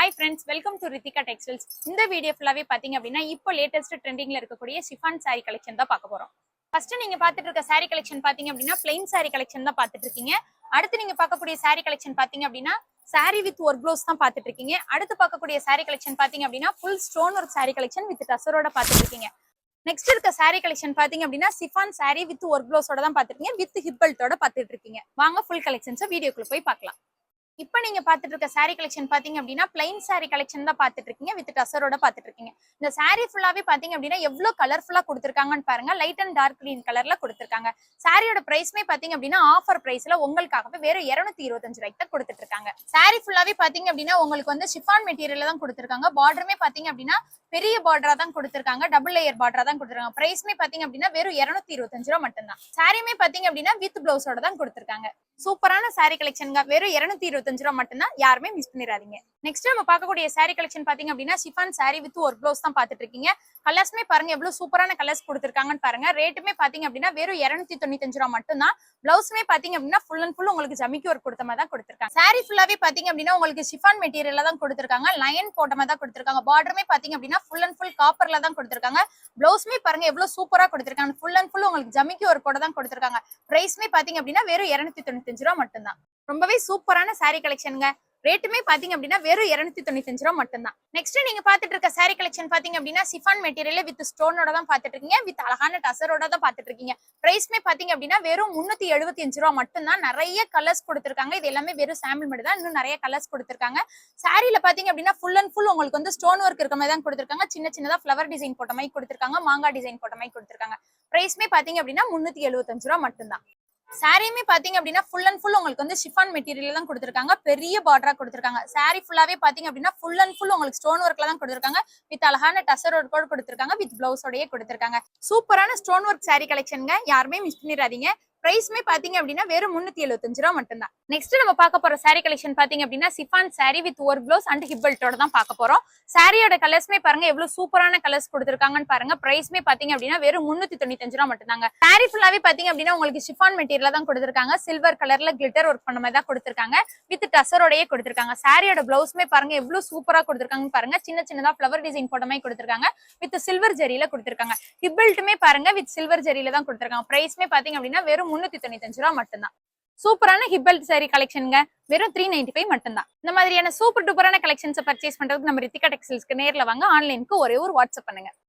Hi friends, welcome to Ritika Textiles. இந்த video ஃபுல்லாவே பாத்தீங்க அப்படின்னா இப்போ லேட்டஸ்ட் ட்ரெண்டிங்ல இருக்கக்கூடிய ஷிஃபான் saree கலெக்ஷன் தான் பார்க்க போறோம். ஃபர்ஸ்ட் நீங்க பாத்துட்டு இருக்க saree கலெக்ஷன் பாத்தீங்க அப்படின்னா plain saree கலெக்ஷன் தான் பாத்துட்டு இருக்கீங்க. அடுத்து நீங்க பார்க்கக்கூடிய saree கலெக்ஷன் பாத்தீங்க அப்படின்னா saree with work blouse தான் பாத்துட்டு இருக்கீங்க. அடுத்து பார்க்கக்கூடிய saree கலெக்ஷன் பாத்தீங்க அப்படின்னா full stone work saree collection with டசரோட பாத்துட்டு இருக்கீங்க. நெக்ஸ்ட் இருக்க saree கலெக்ஷன் பாத்தீங்க அப்படின்னா chiffon saree with work blouse ஓட தான் பாத்துட்டு இருக்கீங்க with hip belt ஓட பாத்துட்டு இருக்கீங்க. வாங்க full கலெக்ஷன்ஸ் வீடியோக்குள்ள போய் பார்க்கலாம். இப்போ நீங்க பாத்துட்டு இருக்க saree கலெக்ஷன் பாத்தீங்க அப்படின்னா plain saree கலெக்ஷன் தான் பாத்துட்டு இருக்கீங்க வித் டசரோட பாத்துட்டு இருக்கீங்க. இந்த saree ஃபுல்லாவே பாத்தீங்க அப்படின்னா எவ்வளவு கலர்ஃபுல்லா கொடுத்திருக்காங்கன்னு பாருங்க. லைட் அண்ட் டார்க் கிரீன் கலர்ல கொடுத்திருக்காங்க. சாரியோட பிரைஸ்மே பாத்தீங்க அப்படின்னா ஆஃபர் பிரைஸ்ல உங்களுக்காகவே வேற 225 ரூபாய்க்கு தான் கொடுத்துட்டு இருக்காங்க. saree ஃபுல்லாவே பாத்தீங்க அப்படின்னா உங்களுக்கு வந்து ஷிஃபான் மெட்டீரியல்ல தான் கொடுத்திருக்காங்க. பார்டருமே பாத்தீங்க அப்படின்னா பெரிய பார்டரா தான் கொடுத்திருக்காங்க. டபுள் லேயர் பார்டரா தான் கொடுத்திருக்காங்க. பிரைஸ்மே பாத்தீங்க அப்படின்னா வெறும் 225 ரூபாய் மட்டும் தான். சாரியுமே பாத்தீங்க அப்படின்னா வித் பிளவுஸோட தான் கொடுத்திருக்காங்க. சூப்பரான saree கலெக்ஷன்ங்க. வெறும் 225 ரூபாய் மட்டும் தான். யாருமே மிஸ் பண்ணிராதீங்க. நெக்ஸ்ட் நம்ம பார்க்கக்கூடிய saree கலெக்ஷன் பாத்தீங்க அப்படின்னா ஷிஃபான் saree வித் ஒரு பிளவுஸ் தான் பாத்துட்டு இருக்கீங்க. கலர்ஸ்மே பாருங்க எவ்வளவு சூப்பரான கலர்ஸ் கொடுத்திருக்காங்கன்னு பாருங்க. ரேட்டுமே பாத்தீங்க அப்படின்னா வெறும் 295 ரூபாய் மட்டும் தான். பிளவுஸ்மே பாத்தீங்க அப்படின்னா ஃபுல் அண்ட் ஃபுல் உங்களுக்கு ஜமிக்கி ஒர்க் கொடுத்த மாதிரி தான் கொடுத்திருக்காங்க. saree ஃபுல்லாவே பாத்தீங்க அப்படின்னா உங்களுக்கு ஷிஃபான் மெட்டீரியல்ல தான் கொடுத்திருக்காங்க. லைன் போட்ட மாதிரி தான் கொடுத்திருக்காங்க. பார்டருமே பாத்தீங்க அப்படின்னா ஃபுல் அண்ட் ஃபுல் காப்பர்ல தான் கொடுத்திருக்காங்க. பிளவுஸ்மே பாருங்க எவ்வளவு சூப்பரா கொடுத்திருக்காங்க. ஃபுல் அண்ட் ஃபுல் உங்களுக்கு ஜமிக்கி ஒர்க்கோட தான் கொடுத்திருக்காங்க. பிரைஸ்மே பாத்தீங்க அப்படின்னா வெறும் 295 ரூபாய் மட்டும் தான். ரொம்பவே சூப்பரான saree கலெக்ஷனுங்க. ரேட்டுமே பாத்தீங்க அப்படின்னா வெறும் 295 ரூபாய் மட்டும் தான். நெக்ஸ்ட் நீங்க பாத்துட்டு இருக்க saree கலெக்ஷன் பாத்தீங்க அப்படின்னா சிஃபான் மெட்டீரியல் வித் ஸ்டோனோட தான் பாத்துட்டு இருக்கீங்க. வித் அழகான டசரோட தான் பாத்துட்டு இருக்கீங்க. பிரைஸ்மே பாத்தீங்க அப்படின்னா வெறும் 375 ரூபாய் மட்டும் தான். நிறைய கலர்ஸ் கொடுத்திருக்காங்க. இது எல்லாமே வெறும் சாம்பிள் மட்டும் தான். இன்னும் நிறைய கலர்ஸ் கொடுத்திருக்காங்க. சாரியில பாத்தீங்க அப்படின்னா ஃபுல் அண்ட் ஃபுல் உங்களுக்கு வந்து ஸ்டோன் ஒர்க் இருக்க மாதிரி தான் கொடுத்திருக்காங்க. சின்ன சின்னதா ஃபிளவர் டிசைன் போட்ட மாதிரி கொடுத்திருக்காங்க. மாங்காய் டிசைன் போட்ட மாதிரி கொடுத்திருக்காங்க. பிரைஸ்மே பாத்தீங்க அப்படின்னா 375 ரூபாய் மட்டும் தான். சாரியுமே பாத்தீங்க அப்படின்னா ஃபுல் அண்ட் ஃபுல் உங்களுக்கு வந்து ஷிஃபான் மெட்டீரியல் தான் கொடுத்திருக்காங்க. பெரிய பார்டரா கொடுத்திருக்காங்க. சாரி ஃபுல்லாவே பாத்தீங்க அப்படின்னா ஃபுல் அண்ட் ஃபுல் உங்களுக்கு ஸ்டோன் ஒர்க்ல தான் கொடுத்திருக்காங்க. வித் அழகான டசர் ஒர்க் கூட கொடுத்திருக்காங்க. வித் பிளவுஸோடயே கொடுத்திருக்காங்க. சூப்பரான ஸ்டோன் ஒர்க் சாரி கலெக்ஷனுங்க. யாருமே மிஸ் பண்ணிடாதீங்க. பிரைஸ்மே பாத்தீங்க அப்படின்னா வெறும் 375 ரூபாய் மட்டும் தான். நெக்ஸ்ட் நம்ம பார்க்க போற saree கலெக்ஷன் பாத்தீங்க அப்படின்னா chiffon saree with work blouse and hip பெல்ட்டோட தான் பார்க்க போறோம். சாரியோட கலர்ஸ்மே பாருங்க எவ்வளவு சூப்பரான கலர்ஸ் கொடுத்திருக்காங்கன்னு பாருங்க. பிரைஸ்மே பாத்தீங்க அப்படின்னா வெறும் 395 ரூபாய் மட்டும் தாங்க. saree ஃபுல்லாவே பாத்தீங்க அப்படின்னா உங்களுக்கு ஷிஃபான் மெட்டீரியல் தான் கொடுத்திருக்காங்க. சில்வர் கலர்ல கிளிட்டர் ஒர்க் பண்ண மாதிரி தான் கொடுத்திருக்காங்க. வித் டசரோடயே கொடுத்திருக்காங்க. சாரியோட பிளவுஸ்மே பாருங்க எவ்வளவு சூப்பரா கொடுத்திருக்காங்கன்னு பாருங்க. சின்ன சின்னதா ஃபிளவர் டிசைன் போட்ட மாதிரி கொடுத்திருக்காங்க. வித் சில்வர் ஜெரியில கொடுத்திருக்காங்க. ஹிப் பெல்ட்டுமே பாருங்க வித் சில்வர் ஜெரியில தான் கொடுத்திருக்காங்க. பிரைஸ்மே பாத்தீங்க அப்படின்னா வெறும் 395 ரூபாய் மட்டும் தான். சூப்பரான ஹிப் பெல்ட் saree கலெக்ஷனுங்க. வெறும் 395 மட்டும் தான். இந்த மாதிரியான சூப்பர் டூப்பரான கலெக்ஷன்ஸ் பர்ச்சேஸ் பண்றதுக்கு நம்ம ரித்திகா டெக்ஸ்டைல்ஸ்க்கு நேர்ல வாங்க. ஆன்லைனுக்கு ஒரே ஒரு வாட்ஸ்அப் பண்ணுங்க.